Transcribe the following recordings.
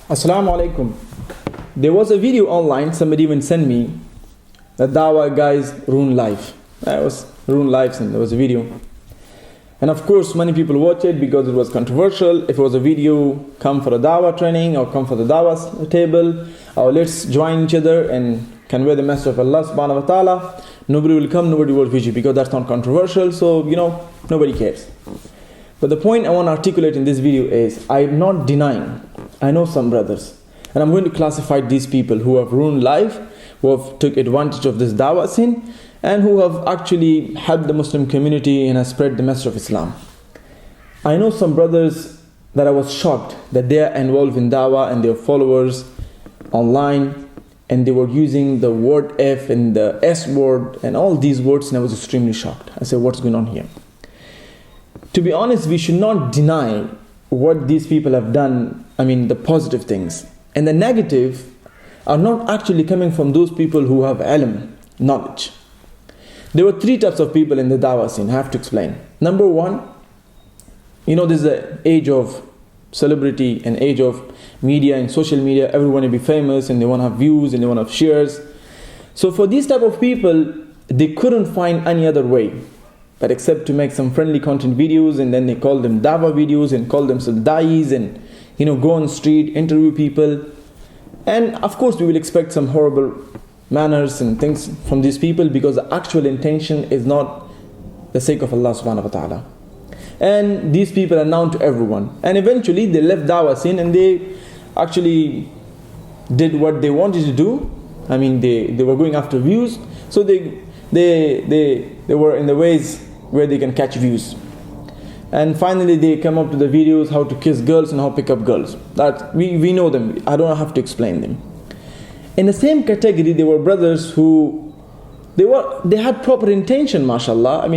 Assalamu alaykum. There was a video online, somebody even sent me, that Dawa guys ruin life. That was ruin lives, and there was a video. And of course, many people watch it because it was controversial. If it was a video, come for a Dawa training, or come for the Dawa table, or let's join each other and convey the message of Allah subhanahu wa ta'ala, nobody will come, nobody will watch you, because that's not controversial, so nobody cares. But the point I want to articulate in this video is, I'm not denying, I know some brothers, and I'm going to classify these people who have ruined life, who have took advantage of this Dawa scene, and who have actually helped the Muslim community and has spread the message of Islam. I know some brothers that I was shocked that they are involved in Dawa and their followers online, and they were using the word F and the S word and all these words, and I was extremely shocked. I said, what's going on here? To be honest, we should not deny what these people have done, the positive things. And the negative are not actually coming from those people who have ilm, knowledge. There were three types of people in the Dawa scene, I have to explain. Number one, this is the age of celebrity and age of media and social media. Everyone will be famous and they want to have views and they want to have shares. So for these type of people, they couldn't find any other way but except to make some friendly content videos, and then they call them Dawa videos and call themselves Dais, and go on the street, interview people. And of course we will expect some horrible manners and things from these people, because the actual intention is not the sake of Allah subhanahu wa ta'ala. And these people are known to everyone. And eventually they left Dawa scene and they actually did what they wanted to do. They were going after views. So they were in the ways where they can catch views. And finally they come up to the videos how to kiss girls and how to pick up girls. That we know them. I don't have to explain them. In the same category, there were brothers who they had proper intention, mashallah,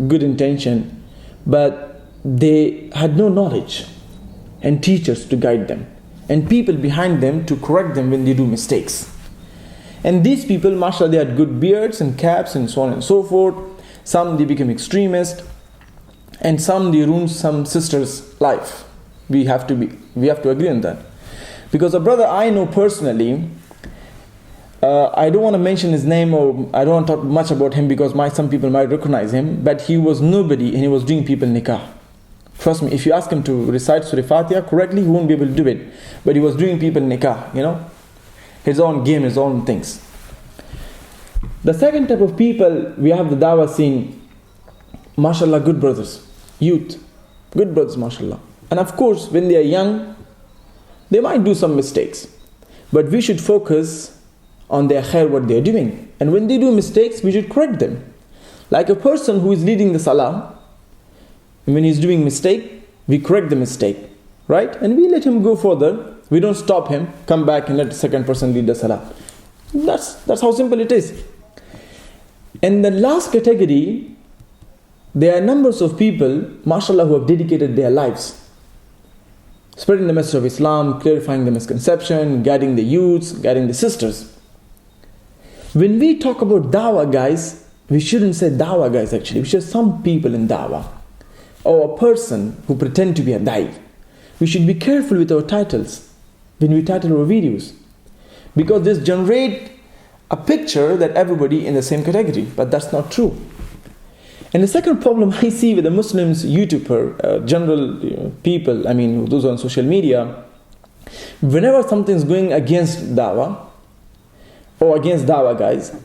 good intention, but they had no knowledge and teachers to guide them and people behind them to correct them when they do mistakes. And these people, mashallah, they had good beards and caps and so on and so forth. Some they became extremists, and some they ruined some sister's life. We have to agree on that. Because a brother I know personally, I don't want to mention his name, or I don't want to talk much about him because some people might recognize him, but he was nobody and he was doing people nikah. Trust me, if you ask him to recite Surah Fatiha correctly, he won't be able to do it. But he was doing people nikah, his own game, his own things. The second type of people, we have the Dawa scene, mashallah, good brothers, youth, good brothers, mashallah. And of course, when they are young, they might do some mistakes. But we should focus on their khair, what they are doing. And when they do mistakes, we should correct them. Like a person who is leading the salah, when he's doing mistake, we correct the mistake, right? And we let him go further. We don't stop him, come back and let the second person lead the salah. That's how simple it is. And the last category, there are numbers of people, mashallah, who have dedicated their lives spreading the message of Islam, clarifying the misconception, guiding the youths, guiding the sisters. When we talk about Dawa guys, we shouldn't say Dawa guys actually. We should say some people in Dawa, or a person who pretend to be a Dai. We should be careful with our titles when we title our videos, because this generate a picture that everybody in the same category, but that's not true. And the second problem I see with the Muslims, YouTuber, general people, those on social media, whenever something's going against Dawa, or against Dawa guys,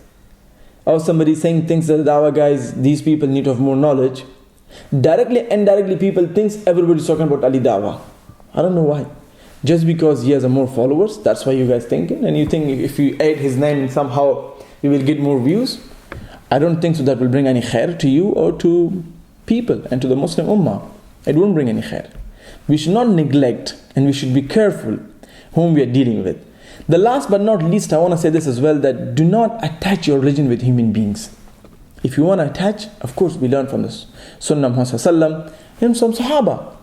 or somebody saying things that Dawa guys, these people need to have more knowledge, directly, indirectly people thinks everybody's talking about Ali Dawa. I don't know why. Just because he has more followers, that's why you guys thinking, and you think if you add his name somehow you will get more views. I don't think so that will bring any khair to you or to people and to the Muslim Ummah. It won't bring any khair. We should not neglect, and we should be careful whom we are dealing with. The last but not least, I want to say this as well, that do not attach your religion with human beings. If you want to attach, of course we learn from this Sunnah of Muhammad sallallahu and some Sahaba.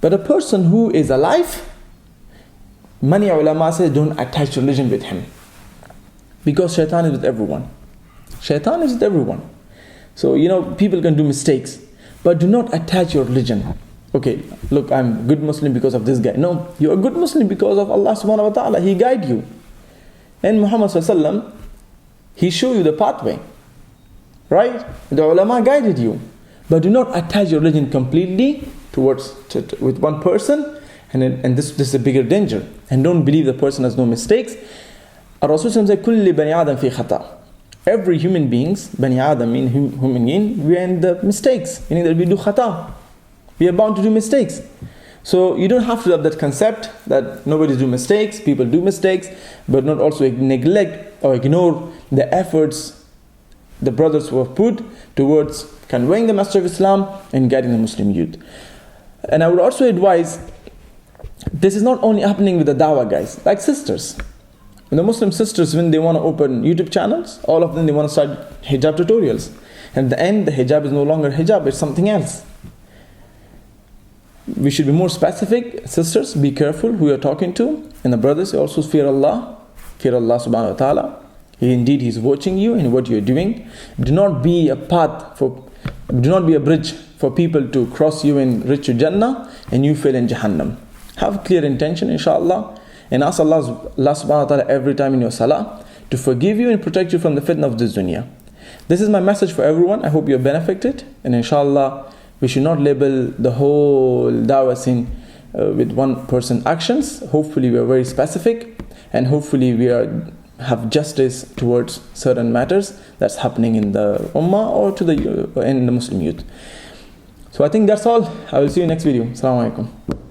But a person who is alive, many ulama say don't attach religion with him, because shaitan is with everyone. Shaitan is with everyone. So people can do mistakes, but do not attach your religion okay, look, I'm a good Muslim because of this guy. No, you're a good Muslim because of Allah subhanahu wa ta'ala. He guide you. And Muhammad sallallahu alaihi wasallam, he showed you the pathway. Right? The ulama guided you. But do not attach your religion completely with one person, and this is a bigger danger. And don't believe the person has no mistakes. Rasul said, "Kulli bani Adam fi khata." Every human beings, bani Adam mean human being, we are in the mistakes, meaning that we do khata. We are bound to do mistakes. So you don't have to have that concept that nobody do mistakes, people do mistakes, but not also neglect or ignore the efforts the brothers who have put towards conveying the message of Islam and guiding the Muslim youth. And I would also advise, this is not only happening with the Dawah guys, like sisters. When the Muslim sisters, when they want to open YouTube channels, all of them, they want to start hijab tutorials. And at the end, the hijab is no longer hijab, it's something else. We should be more specific. Sisters, be careful who you're talking to. And the brothers, also fear Allah subhanahu wa ta'ala. Indeed, He's watching you and what you're doing. Do not be a bridge for people to cross you and reach to Jannah and you fail in Jahannam. Have clear intention, inshallah, and ask Allah subhanahu wa ta'ala every time in your salah to forgive you and protect you from the fitna of this dunya. This is my message for everyone. I hope you have benefited, and inshallah, we should not label the whole dawah scene with one person's actions. Hopefully, we are very specific, and hopefully, we have justice towards certain matters that's happening in the ummah or in the Muslim youth. So I think that's all. I will see you next video. Assalamu alaykum.